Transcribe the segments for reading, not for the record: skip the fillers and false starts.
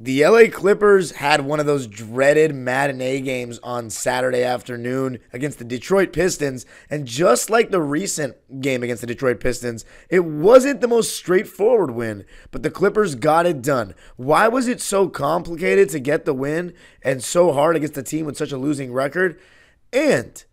The LA Clippers had one of those dreaded matinee games on Saturday afternoon against the Detroit Pistons, and just like the recent game against the Detroit Pistons, it wasn't the most straightforward win, but the Clippers got it done. Why was it so complicated to get the win and so hard against a team with such a losing record? And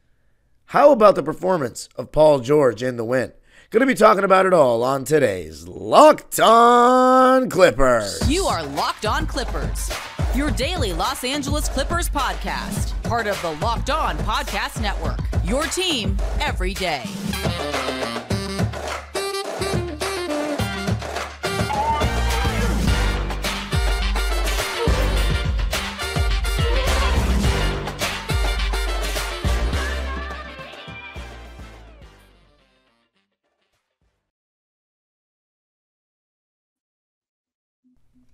how about the performance of Paul George in the win? Going to be talking about it all on today's Locked On Clippers. You are Locked On Clippers, your daily Los Angeles Clippers podcast, part of the Locked On Podcast Network, your team every day.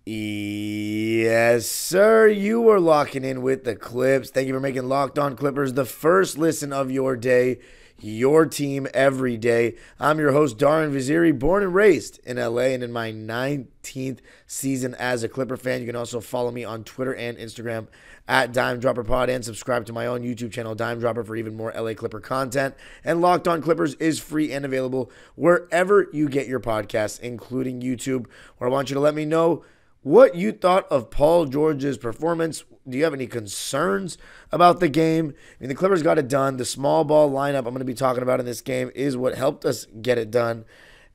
Yes, sir. You are locking in with the Clips. Thank you for making Locked On Clippers the first listen of your day, your team every day. I'm your host, Darren Vaziri, born and raised in LA and in my 19th season as a Clipper fan. You can also follow me on Twitter and Instagram at DimeDropperPod and subscribe to my own YouTube channel, Dime Dropper, for even more LA Clipper content. And Locked On Clippers is free and available wherever you get your podcasts, including YouTube, where I want you to let me know what you thought of Paul George's performance. Do you have any concerns about the game? I mean, the Clippers got it done. The small ball lineup I'm going to be talking about in this game is what helped us get it done.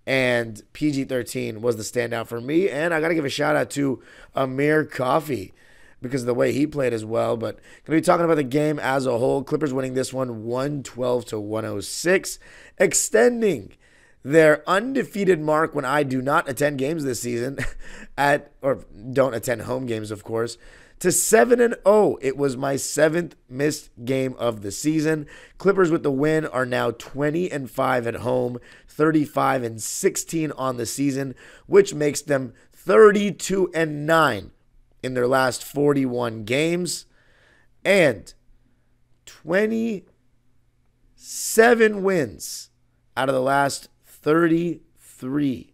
And PG-13 was the standout for me. And I got to give a shout out to Amir Coffey because of the way he played as well. But going to be talking about the game as a whole. Clippers winning this one 112-106, extending their undefeated mark when I do not attend games this season, or don't attend home games, of course, to 7-0. It was my 7th missed game of the season. Clippers with the win are now 20-5 at home, 35-16 on the season, which makes them 32-9 in their last 41 games, and 27 wins out of the last 33.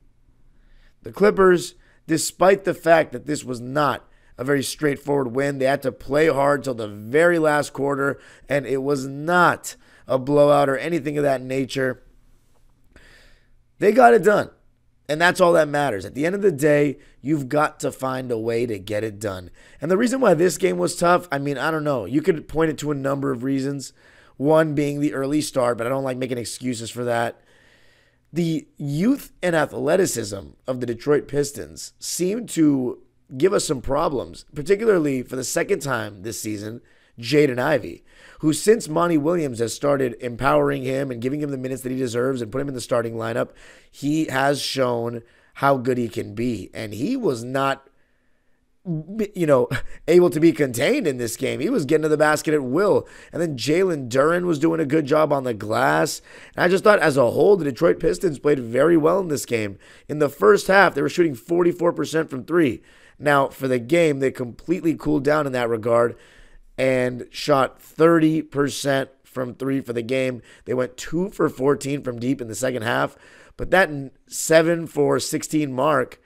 The Clippers, despite the fact that this was not a very straightforward win, they had to play hard till the very last quarter, and it was not a blowout or anything of that nature. They got it done, and that's all that matters. At the end of the day, you've got to find a way to get it done. And the reason why this game was tough, I mean, I don't know. You could point it to a number of reasons. One being the early start, but I don't like making excuses for that. The youth and athleticism of the Detroit Pistons seemed to give us some problems, particularly for the second time this season, Jaden Ivey, who since Monty Williams has started empowering him and giving him the minutes that he deserves and put him in the starting lineup, he has shown how good he can be. And he was not, able to be contained in this game. He was getting to the basket at will. And then Jalen Duren was doing a good job on the glass. And I just thought as a whole, the Detroit Pistons played very well in this game. In the first half, they were shooting 44% from three. Now, for the game, they completely cooled down in that regard and shot 30% from three for the game. They went 2 for 14 from deep in the second half. But that 7 for 16 mark,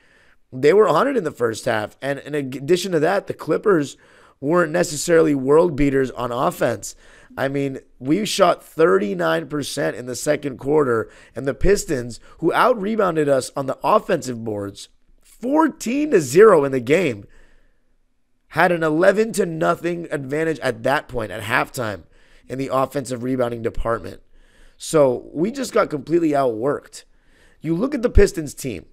they were on it in the first half. And in addition to that, the Clippers weren't necessarily world beaters on offense. I mean, we shot 39% in the second quarter, and the Pistons, who out-rebounded us on the offensive boards 14-0 in the game, had an 11-0 advantage at that point, at halftime, in the offensive rebounding department. So we just got completely outworked. You look at the Pistons team.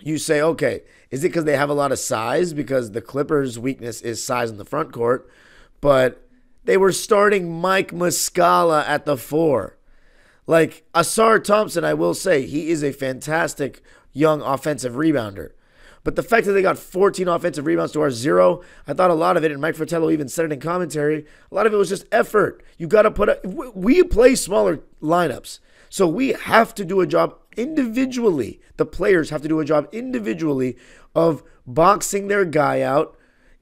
You say, okay, is it because they have a lot of size? Because the Clippers' weakness is size in the front court. But they were starting Mike Muscala at the 4. Like, Asar Thompson, I will say, he is a fantastic young offensive rebounder. But the fact that they got 14 offensive rebounds to our 0, I thought a lot of it, and Mike Fratello even said it in commentary, a lot of it was just effort. You got to put up, we play smaller lineups. So we have to do a job individually. The players have to do a job individually of boxing their guy out,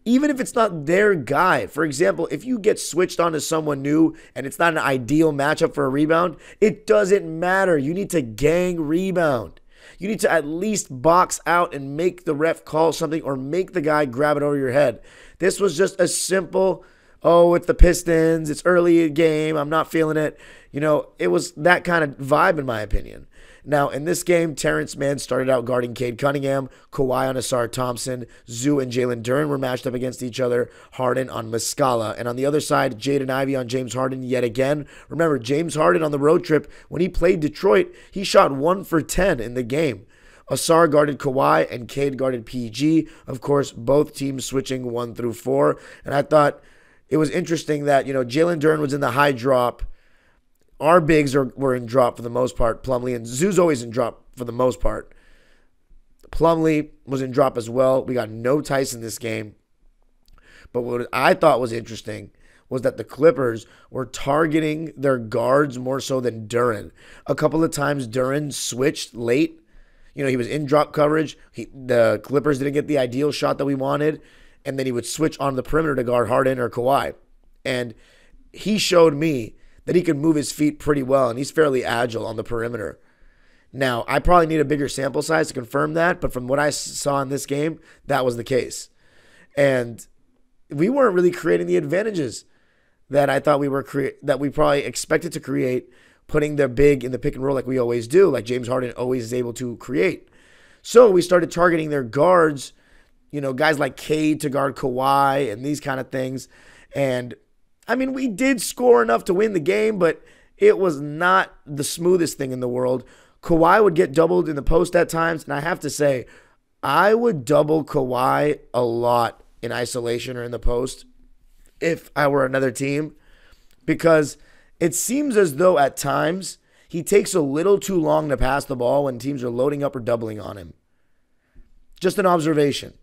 even if it's not their guy. For example, if you get switched on to someone new and it's not an ideal matchup for a rebound, it doesn't matter. You need to gang rebound. You need to at least box out and make the ref call something or make the guy grab it over your head. This was just a simple, oh, it's the Pistons, it's early game, I'm not feeling it. It was that kind of vibe in my opinion. Now, in this game, Terrence Mann started out guarding Cade Cunningham, Kawhi on Asar Thompson, Zoo and Jalen Duren were matched up against each other, Harden on Muscala. And on the other side, Jaden Ivey on James Harden yet again. Remember, James Harden on the road trip, when he played Detroit, he shot 1 for 10 in the game. Asar guarded Kawhi and Cade guarded PG. Of course, both teams switching 1 through 4. And I thought it was interesting that, Jalen Duren was in the high drop. Our bigs were in drop for the most part. Plumlee and Zoo's always in drop for the most part. Plumlee was in drop as well. We got no Tyson this game. But what I thought was interesting was that the Clippers were targeting their guards more so than Duren. A couple of times Duren switched late. He was in drop coverage. The Clippers didn't get the ideal shot that we wanted. And then he would switch on the perimeter to guard Harden or Kawhi. And he showed me that he could move his feet pretty well, and he's fairly agile on the perimeter. Now, I probably need a bigger sample size to confirm that, but from what I saw in this game, that was the case. And we weren't really creating the advantages that I thought that we probably expected to create, putting the big in the pick and roll like we always do, like James Harden always is able to create. So we started targeting their guards, guys like Cade to guard Kawhi and these kind of things. And we did score enough to win the game, but it was not the smoothest thing in the world. Kawhi would get doubled in the post at times, and I have to say, I would double Kawhi a lot in isolation or in the post if I were another team, because it seems as though at times he takes a little too long to pass the ball when teams are loading up or doubling on him. Just an observation.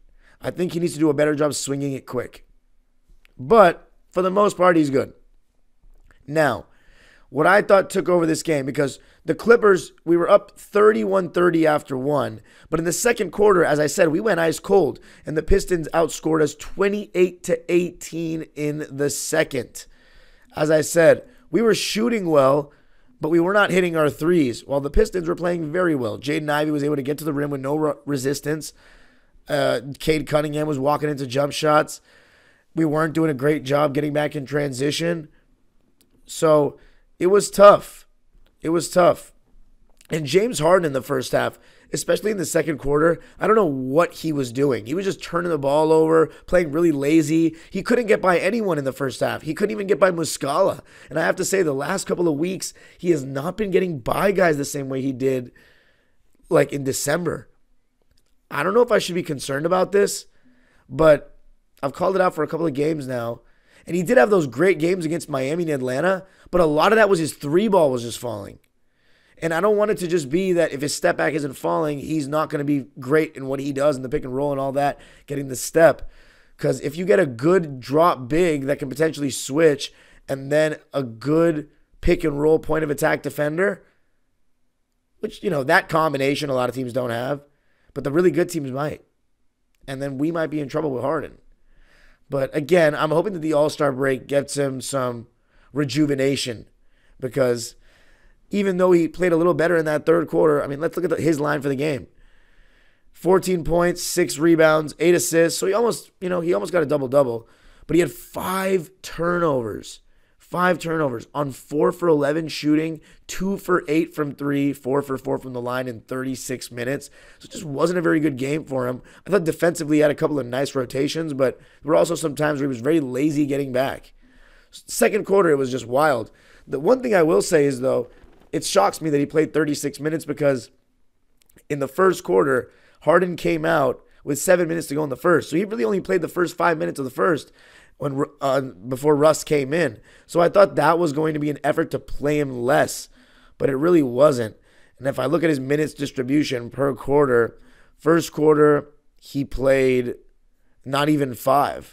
I think he needs to do a better job swinging it quick. But for the most part, he's good. Now, what I thought took over this game, because the Clippers, we were up 31-30 after 1. But in the second quarter, as I said, we went ice cold. And the Pistons outscored us 28-18 in the second. As I said, we were shooting well, but we were not hitting our threes, while the Pistons were playing very well. Jaden Ivey was able to get to the rim with no resistance. Cade Cunningham was walking into jump shots. We weren't doing a great job getting back in transition. So it was tough. It was tough. And James Harden in the first half, especially in the second quarter, I don't know what he was doing. He was just turning the ball over, playing really lazy. He couldn't get by anyone in the first half. He couldn't even get by Muscala. And I have to say, the last couple of weeks, he has not been getting by guys the same way he did like in December. I don't know if I should be concerned about this, but I've called it out for a couple of games now. And he did have those great games against Miami and Atlanta, but a lot of that was his three ball was just falling. And I don't want it to just be that if his step back isn't falling, he's not going to be great in what he does in the pick and roll and all that, getting the step. Because if you get a good drop big that can potentially switch and then a good pick and roll point of attack defender, which, that combination a lot of teams don't have, but the really good teams might. And then we might be in trouble with Harden. But again, I'm hoping that the All-Star break gets him some rejuvenation, because even though he played a little better in that third quarter, let's look at his line for the game. 14 points, 6 rebounds, 8 assists. So he almost got a double-double. But he had 5 turnovers. 5 turnovers on 4 for 11 shooting, 2 for 8 from 3, 4 for 4 from the line in 36 minutes. So it just wasn't a very good game for him. I thought defensively he had a couple of nice rotations, but there were also some times where he was very lazy getting back. Second quarter, it was just wild. The one thing I will say is, though, it shocks me that he played 36 minutes, because in the first quarter, Harden came out with 7 minutes to go in the first. So he really only played the first 5 minutes of the first before Russ came in. So I thought that was going to be an effort to play him less, but it really wasn't. And if I look at his minutes distribution per quarter, first quarter, he played not even 4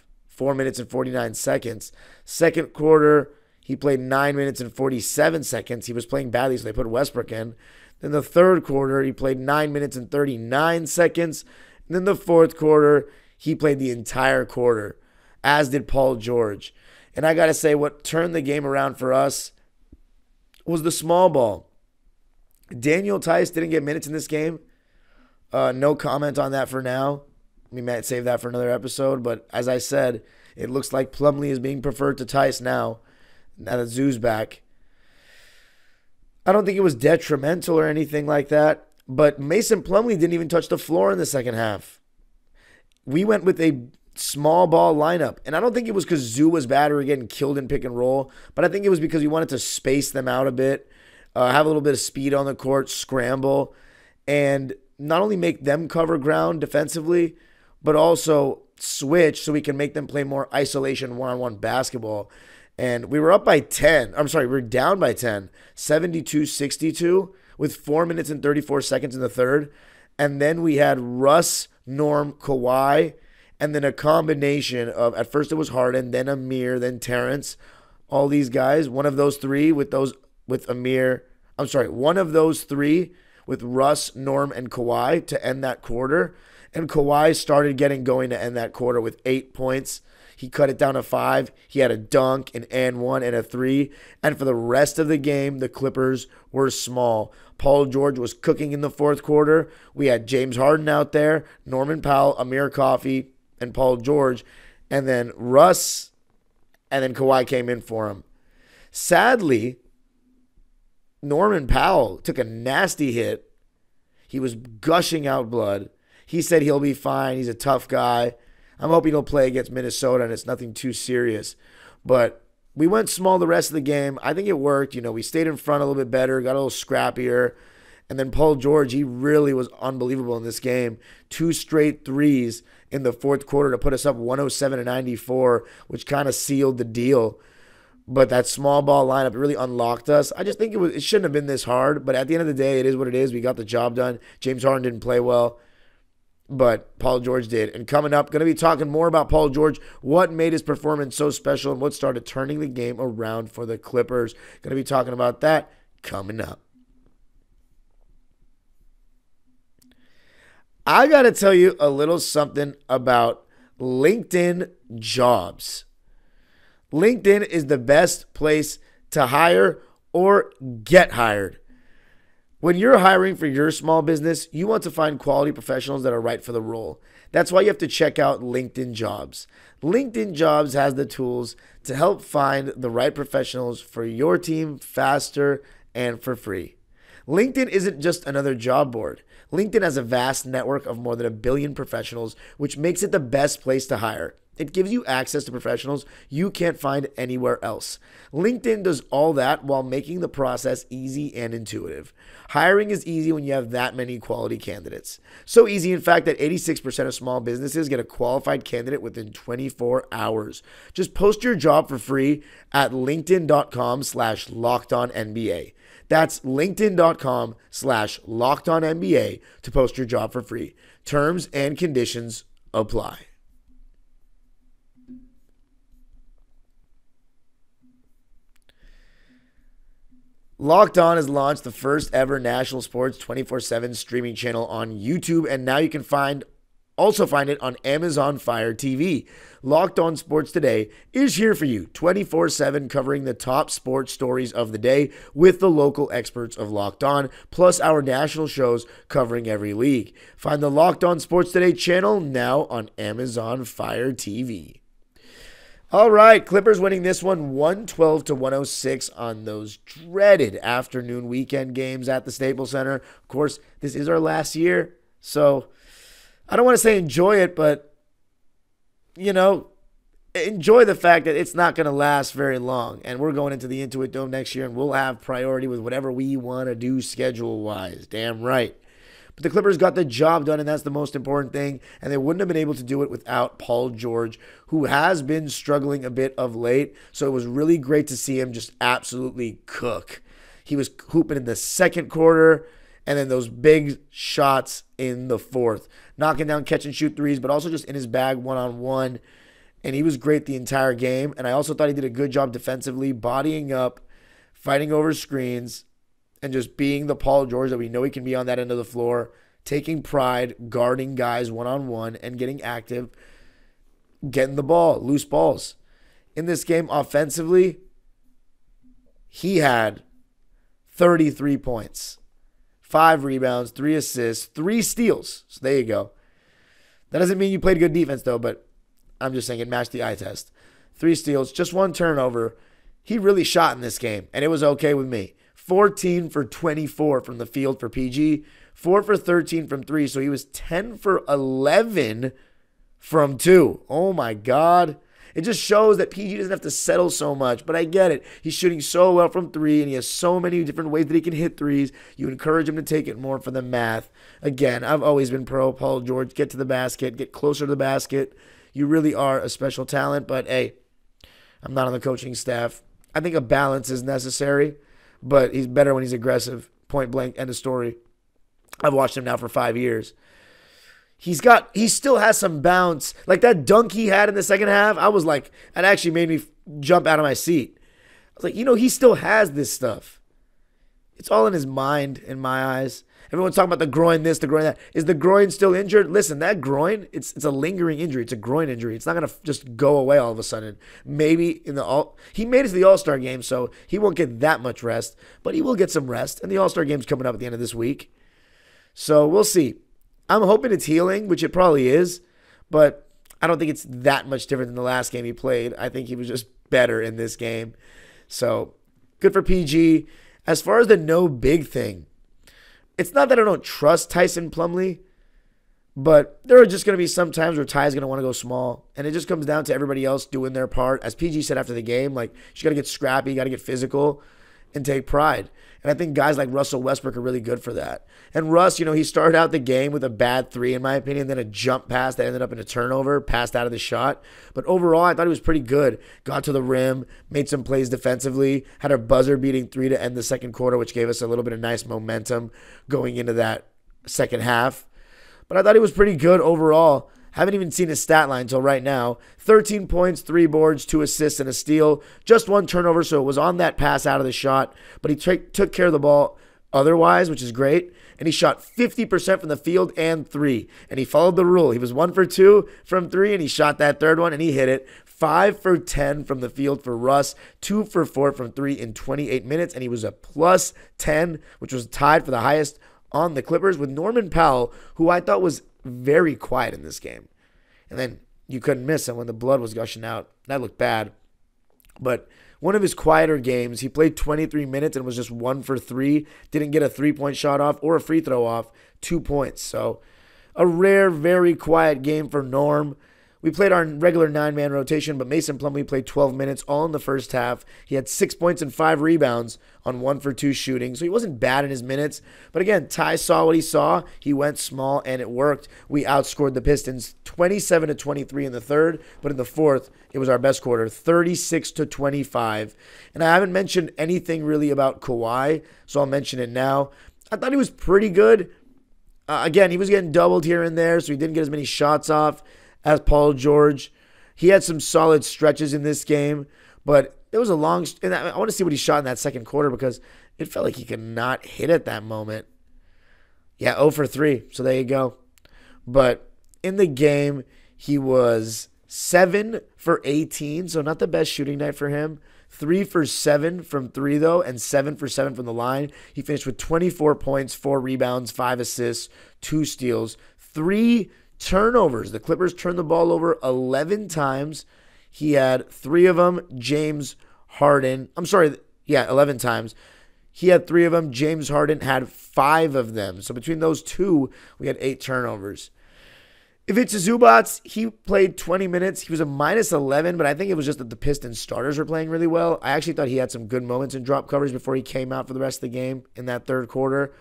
minutes and 49 seconds. Second quarter, he played 9 minutes and 47 seconds. He was playing badly, so they put Westbrook in. Then the third quarter, he played 9 minutes and 39 seconds. And then the fourth quarter, he played the entire quarter, as did Paul George. And I got to say, what turned the game around for us was the small ball. Daniel Tice didn't get minutes in this game, No comment on that for now. We might save that for another episode. But as I said, it looks like Plumlee is being preferred to Tice now that Zoo's back. I don't think it was detrimental or anything like that. But Mason Plumlee didn't even touch the floor in the second half. We went with a small ball lineup. And I don't think it was because Zoo was bad or getting killed in pick and roll. But I think it was because we wanted to space them out a bit. Have a little bit of speed on the court, scramble. And not only make them cover ground defensively, but also switch so we can make them play more isolation one-on-one basketball. And we were up by 10. We were down by 10, 72-62 with 4 minutes and 34 seconds in the third. And then we had Russ, Norm, Kawhi, and then a combination of, at first it was Harden, then Amir, then Terrence. All these guys, one of those three with Russ, Norm, and Kawhi to end that quarter. And Kawhi started getting going to end that quarter with 8 points. He cut it down to 5. He had a dunk, an and one, and a 3. And for the rest of the game, the Clippers were small. Paul George was cooking in the fourth quarter. We had James Harden out there, Norman Powell, Amir Coffey, and Paul George. And then Russ, and then Kawhi came in for him. Sadly, Norman Powell took a nasty hit. He was gushing out blood. He said he'll be fine. He's a tough guy. I'm hoping he'll play against Minnesota and it's nothing too serious. But we went small the rest of the game. I think it worked. We stayed in front a little bit better, got a little scrappier. And then Paul George, he really was unbelievable in this game. 2 straight threes in the fourth quarter to put us up 107-94, which kind of sealed the deal. But that small ball lineup really unlocked us. I just think it shouldn't have been this hard. But at the end of the day, it is what it is. We got the job done. James Harden didn't play well, but Paul George did. And coming up, going to be talking more about Paul George, what made his performance so special and what started turning the game around for the Clippers. Going to be talking about that coming up. I got to tell you a little something about LinkedIn jobs. LinkedIn is the best place to hire or get hired. When you're hiring for your small business, you want to find quality professionals that are right for the role. That's why you have to check out LinkedIn Jobs. LinkedIn Jobs has the tools to help find the right professionals for your team faster and for free. LinkedIn isn't just another job board. LinkedIn has a vast network of more than 1 billion professionals, which makes it the best place to hire. It gives you access to professionals you can't find anywhere else. LinkedIn does all that while making the process easy and intuitive. Hiring is easy when you have that many quality candidates. So easy, in fact, that 86% of small businesses get a qualified candidate within 24 hours. Just post your job for free at linkedin.com/LockedOnNBA. That's linkedin.com/LockedOnNBA to post your job for free. Terms and conditions apply. Locked On has launched the first ever national sports 24/7 streaming channel on YouTube, and now you can also find it on Amazon Fire TV. Locked On Sports Today is here for you 24/7, covering the top sports stories of the day with the local experts of Locked On, plus our national shows covering every league. Find the Locked On Sports Today channel now on Amazon Fire TV. All right, Clippers winning this one 112-106 on those dreaded afternoon weekend games at the Staples Center. Of course, this is our last year, so I don't want to say enjoy it, but, enjoy the fact that it's not going to last very long. And we're going into the Intuit Dome next year, and we'll have priority with whatever we want to do schedule-wise. Damn right. But the Clippers got the job done, and that's the most important thing. And they wouldn't have been able to do it without Paul George, who has been struggling a bit of late. So it was really great to see him just absolutely cook. He was hooping in the second quarter, and then those big shots in the fourth. Knocking down catch and shoot threes, but also just in his bag one-on-one. And he was great the entire game. And I also thought he did a good job defensively, bodying up, fighting over screens, and just being the Paul George that we know he can be on that end of the floor, taking pride, guarding guys one-on-one, and getting active, getting the ball, loose balls. In this game, offensively, he had 33 points, 5 rebounds, 3 assists, 3 steals. So there you go. That doesn't mean you played good defense, though, but I'm just saying it matched the eye test. 3 steals, just 1 turnover. He really shot in this game, and it was okay with me. 14 for 24 from the field for PG, 4 for 13 from 3, so he was 10 for 11 from 2. Oh, my God. It just shows that PG doesn't have to settle so much, but I get it. He's shooting so well from 3, and he has so many different ways that he can hit threes. You encourage him to take it more for the math. Again, I've always been pro Paul George. Get to the basket. Get closer to the basket. You really are a special talent, but hey, I'm not on the coaching staff. I think a balance is necessary, but he's better when he's aggressive. Point blank, end of story. I've watched him now for 5 years. He still has some bounce. Like that dunk he had in the second half, I was like, it actually made me jump out of my seat. I was like, he still has this stuff. It's all in his mind, in my eyes. Everyone's talking about the groin this, the groin that. Is the groin still injured? Listen, that groin, it's a lingering injury. It's a groin injury. It's not going to just go away all of a sudden. Maybe he made it to the All-Star game, so he won't get that much rest, but he will get some rest. And the All-Star game's coming up at the end of this week. So we'll see. I'm hoping it's healing, which it probably is, but I don't think it's that much different than the last game he played. I think he was just better in this game. So good for PG. As far as the no big thing, it's not that I don't trust Tyson Plumlee, but there are just going to be some times where Ty's going to want to go small, and it just comes down to everybody else doing their part. As PG said after the game, like, you got to get scrappy, you got to get physical, and take pride. And I think guys like Russell Westbrook are really good for that. And Russ, he started out the game with a bad 3, in my opinion, then a jump pass that ended up in a turnover, passed out of the shot. But overall, I thought he was pretty good. Got to the rim, made some plays defensively, had a buzzer-beating 3 to end the second quarter, which gave us a little bit of nice momentum going into that second half. But I thought he was pretty good overall. Haven't even seen his stat line until right now. 13 points, 3 boards, 2 assists, and a steal. Just 1 turnover, so it was on that pass out of the shot. But he took care of the ball otherwise, which is great. And he shot 50% from the field and 3. And he followed the rule. He was 1 for 2 from 3, and he shot that third one, and he hit it. 5 for 10 from the field for Russ. 2 for 4 from 3 in 28 minutes. And he was a plus 10, which was tied for the highest on the Clippers with Norman Powell, who I thought was very quiet in this game. And then you couldn't miss him when the blood was gushing out. That looked bad. But one of his quieter games, he played 23 minutes and was just 1 for 3. Didn't get a 3-point shot off or a free throw off. 2 points. So a rare, very quiet game for Norm. We played our regular 9-man rotation, but Mason Plumlee played 12 minutes, all in the first half. He had 6 points and 5 rebounds on 1 for 2 shooting, so he wasn't bad in his minutes. But again, Ty saw what he saw. He went small, and it worked. We outscored the Pistons 27-23 in the third, but in the fourth, it was our best quarter, 36-25. And I haven't mentioned anything really about Kawhi, so I'll mention it now. I thought he was pretty good. Again, he was getting doubled here and there, so he didn't get as many shots off as Paul George. He had some solid stretches in this game, but it was a long, and I want to see what he shot in that second quarter because it felt like he could not hit at that moment. Yeah, 0 for 3, so there you go. But in the game, he was 7 for 18, so not the best shooting night for him. 3 for 7 from 3, though, and 7 for 7 from the line. He finished with 24 points, 4 rebounds, 5 assists, 2 steals, 3 turnovers. The Clippers turned the ball over 11 times. He had 3 of them. 11 times. He had 3 of them. James Harden had 5 of them. So between those 2, we had 8 turnovers. If it's Zubats, he played 20 minutes. He was a minus 11, but I think it was just that the Pistons starters were playing really well. I actually thought he had some good moments in drop coverage before he came out for the rest of the game in that third quarter.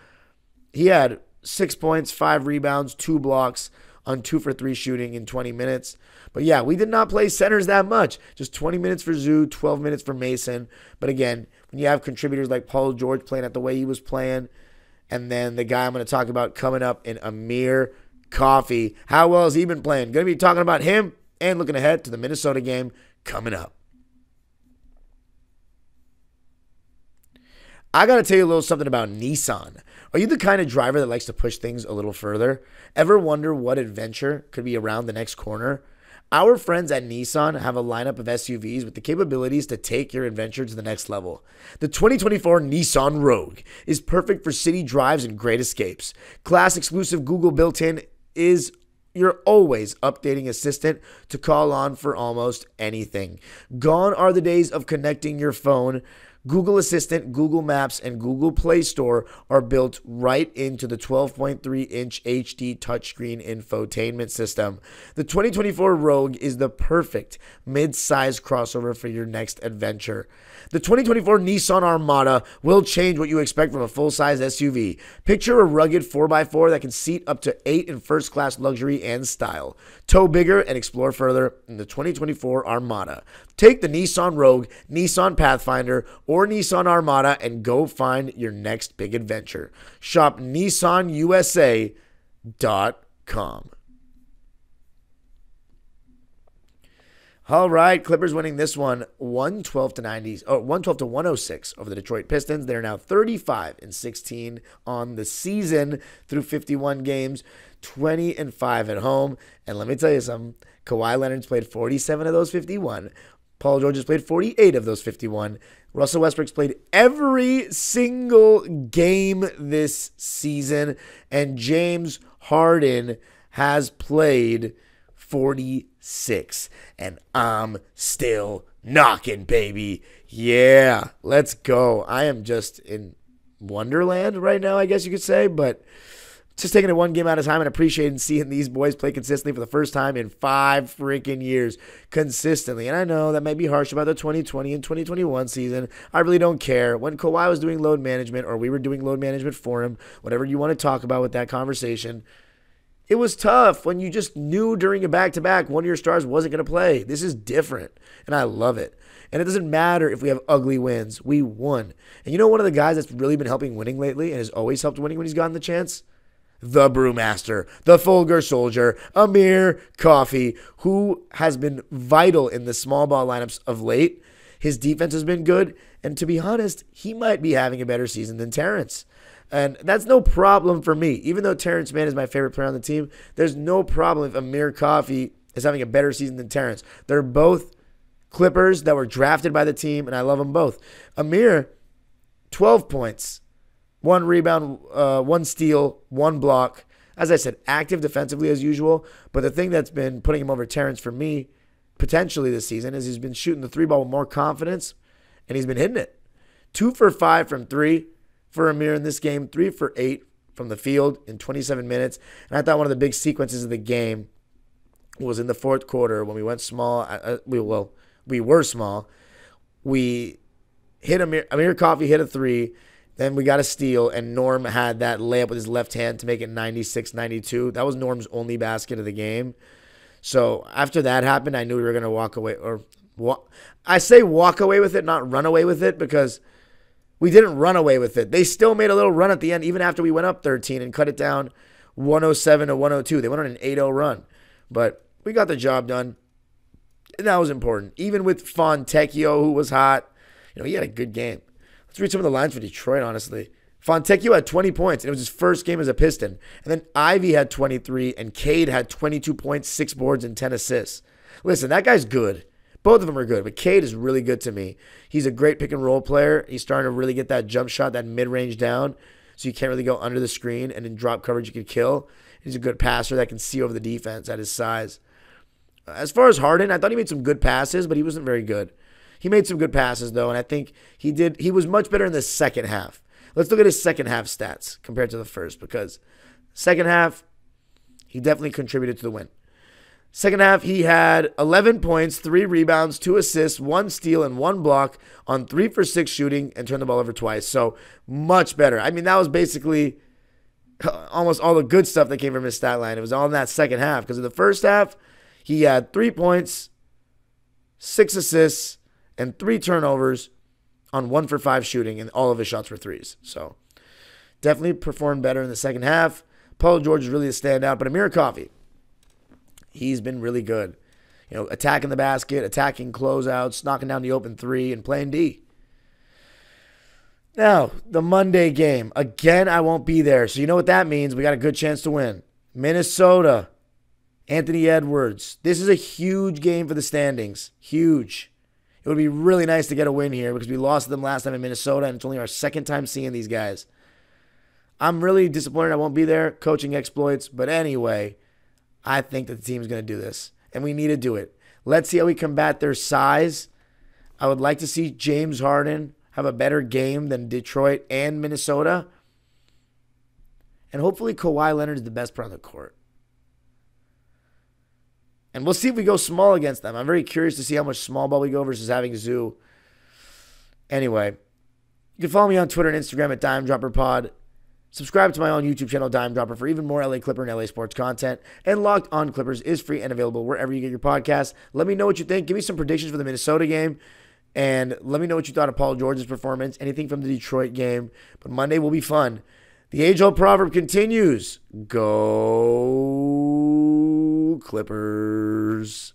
He had 6 points, 5 rebounds, 2 blocks on 2 for 3 shooting in 20 minutes. But yeah, we did not play centers that much. Just 20 minutes for Zoo, 12 minutes for Mason. But again, when you have contributors like Paul George playing at the way he was playing, and then the guy I'm going to talk about coming up in Amir Coffey, how well has he been playing? Going to be talking about him and looking ahead to the Minnesota game coming up. I got to tell you a little something about Nissan. Are you the kind of driver that likes to push things a little further? Ever wonder what adventure could be around the next corner? Our friends at Nissan have a lineup of SUVs with the capabilities to take your adventure to the next level. The 2024 Nissan Rogue is perfect for city drives and great escapes. Class exclusive Google built-in is your always updating assistant to call on for almost anything. Gone are the days of connecting your phone. Google Assistant, Google Maps, and Google Play Store are built right into the 12.3-inch HD touchscreen infotainment system. The 2024 Rogue is the perfect mid-size crossover for your next adventure. The 2024 Nissan Armada will change what you expect from a full-size SUV. Picture a rugged 4x4 that can seat up to 8 in first-class luxury and style. Tow bigger and explore further in the 2024 Armada. Take the Nissan Rogue, Nissan Pathfinder, or Nissan Armada and go find your next big adventure. Shop nissanusa.com. All right, Clippers winning this one 112 to 106 over the Detroit Pistons. They're now 35-16 on the season through 51 games, 20-5 at home. And let me tell you something, Kawhi Leonard's played 47 of those 51. Paul George has played 48 of those 51. Russell Westbrook's played every single game this season. And James Harden has played 46. And I'm still knocking, baby. Yeah, let's go. I am just in Wonderland right now, I guess you could say. But just taking it one game at a time and appreciating seeing these boys play consistently for the first time in 5 freaking years consistently. And I know that might be harsh about the 2020 and 2021 season. I really don't care. When Kawhi was doing load management, or we were doing load management for him, whatever you want to talk about with that conversation, it was tough when you just knew during a back-to-back one of your stars wasn't going to play. This is different, and I love it. And it doesn't matter if we have ugly wins. We won. And you know one of the guys that's really been helping winning lately and has always helped winning when he's gotten the chance? The Brewmaster, the Fulgur Soldier, Amir Coffey, who has been vital in the small ball lineups of late. His defense has been good, and to be honest, he might be having a better season than Terrence. And that's no problem for me. Even though Terrence Mann is my favorite player on the team, there's no problem if Amir Coffey is having a better season than Terrence. They're both Clippers that were drafted by the team, and I love them both. Amir, 12 points. 1 rebound, 1 steal, 1 block. As I said, active defensively as usual. But the thing that's been putting him over Terrence for me, potentially this season, is he's been shooting the 3-ball with more confidence, and he's been hitting it. 2 for 5 from 3 for Amir in this game. 3 for 8 from the field in 27 minutes. And I thought one of the big sequences of the game was in the fourth quarter when we went small. We were small. We hit Amir Coffey hit a 3. Then we got a steal, and Norm had that layup with his left hand to make it 96-92. That was Norm's only basket of the game. So after that happened, I knew we were going to walk away. I say walk away with it, not run away with it, because we didn't run away with it. They still made a little run at the end, even after we went up 13 and cut it down 107 to 102. They went on an 8-0 run. But we got the job done, and that was important. Even with Fontecchio, who was hot, he had a good game. Let's read some of the lines for Detroit, honestly. Fontecchio had 20 points, and it was his first game as a Piston. And then Ivy had 23, and Cade had 22 points, 6 boards, and 10 assists. Listen, that guy's good. Both of them are good, but Cade is really good to me. He's a great pick-and-roll player. He's starting to really get that jump shot, that mid-range down, so you can't really go under the screen, and in drop coverage you can kill. He's a good passer that can see over the defense at his size. As far as Harden, I thought he made some good passes, but he wasn't very good. He made some good passes, though, and I think he was much better in the second half. Let's look at his second half stats compared to the first, because second half, he definitely contributed to the win. Second half, he had 11 points, 3 rebounds, 2 assists, 1 steal, and 1 block on 3 for 6 shooting and turned the ball over twice. So much better. I mean, that was basically almost all the good stuff that came from his stat line. It was all in that second half, because in the first half, he had 3 points, 6 assists, and 3 turnovers on 1 for 5 shooting, and all of his shots were threes. So definitely performed better in the second half. Paul George is really a standout, but Amir Coffey, he's been really good. Attacking the basket, attacking closeouts, knocking down the open 3, and playing D. Now, the Monday game. Again, I won't be there, so you know what that means. We got a good chance to win. Minnesota Anthony Edwards. This is a huge game for the standings. Huge. It would be really nice to get a win here because we lost to them last time in Minnesota, and it's only our second time seeing these guys. I'm really disappointed I won't be there, coaching exploits. But anyway, I think that the team's going to do this, and we need to do it. Let's see how we combat their size. I would like to see James Harden have a better game than Detroit and Minnesota. And hopefully Kawhi Leonard is the best player on the court. And we'll see if we go small against them. I'm very curious to see how much small ball we go versus having Zoo. Anyway, you can follow me on Twitter and Instagram at DimeDropperPod. Subscribe to my own YouTube channel, Dime Dropper, for even more LA Clipper and LA sports content. And Locked On Clippers is free and available wherever you get your podcasts. Let me know what you think. Give me some predictions for the Minnesota game. And let me know what you thought of Paul George's performance. Anything from the Detroit game. But Monday will be fun. The age-old proverb continues. Go Clippers.